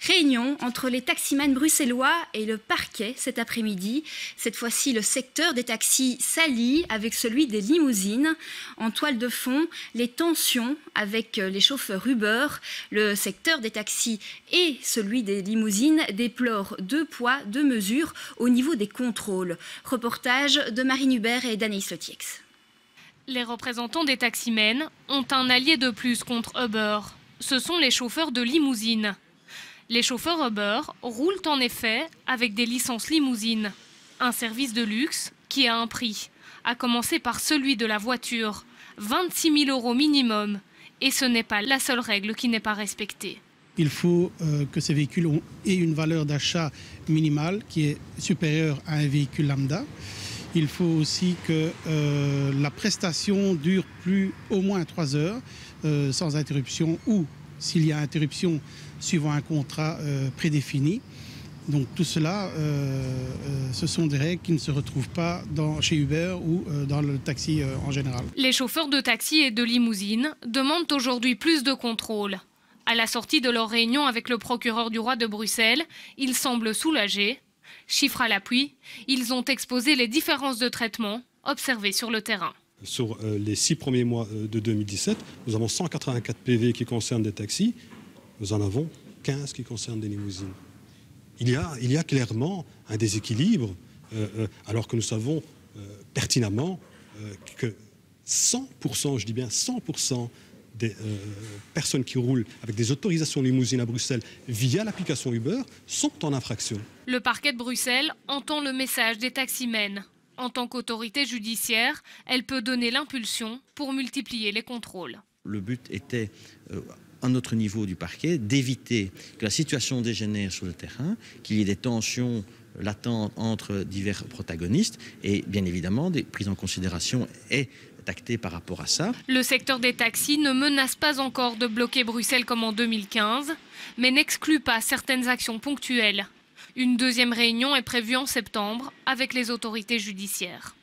Réunion entre les taximans bruxellois et le parquet cet après-midi. Cette fois-ci, le secteur des taxis s'allie avec celui des limousines. En toile de fond, les tensions avec les chauffeurs Uber. Le secteur des taxis et celui des limousines déplorent deux poids, deux mesures au niveau des contrôles. Reportage de Marine Hubert et d'Anaïs Letiex. Les représentants des taximens ont un allié de plus contre Uber. Ce sont les chauffeurs de limousines. Les chauffeurs Uber roulent en effet avec des licences limousines. Un service de luxe qui a un prix, à commencer par celui de la voiture, 26 000 € minimum. Et ce n'est pas la seule règle qui n'est pas respectée. Il faut que ces véhicules aient une valeur d'achat minimale qui est supérieure à un véhicule lambda. Il faut aussi que la prestation dure au moins 3 heures sans interruption ou s'il y a interruption suivant un contrat prédéfini. Donc tout cela, ce sont des règles qui ne se retrouvent pas chez Uber ou dans le taxi en général. Les chauffeurs de taxi et de limousine demandent aujourd'hui plus de contrôle. À la sortie de leur réunion avec le procureur du roi de Bruxelles, ils semblent soulagés. Chiffres à l'appui, ils ont exposé les différences de traitement observées sur le terrain. Sur les 6 premiers mois de 2017, nous avons 184 PV qui concernent des taxis, nous en avons 15 qui concernent des limousines. Il y a clairement un déséquilibre, alors que nous savons pertinemment que 100%, je dis bien 100%, des personnes qui roulent avec des autorisations limousines à Bruxelles via l'application Uber sont en infraction. Le parquet de Bruxelles entend le message des taximens. En tant qu'autorité judiciaire, elle peut donner l'impulsion pour multiplier les contrôles. Le but était, à notre niveau du parquet, d'éviter que la situation dégénère sur le terrain, qu'il y ait des tensions latentes entre divers protagonistes et bien évidemment des prises en considération et acté par rapport à ça. Le secteur des taxis ne menace pas encore de bloquer Bruxelles comme en 2015, mais n'exclut pas certaines actions ponctuelles. Une deuxième réunion est prévue en septembre avec les autorités judiciaires.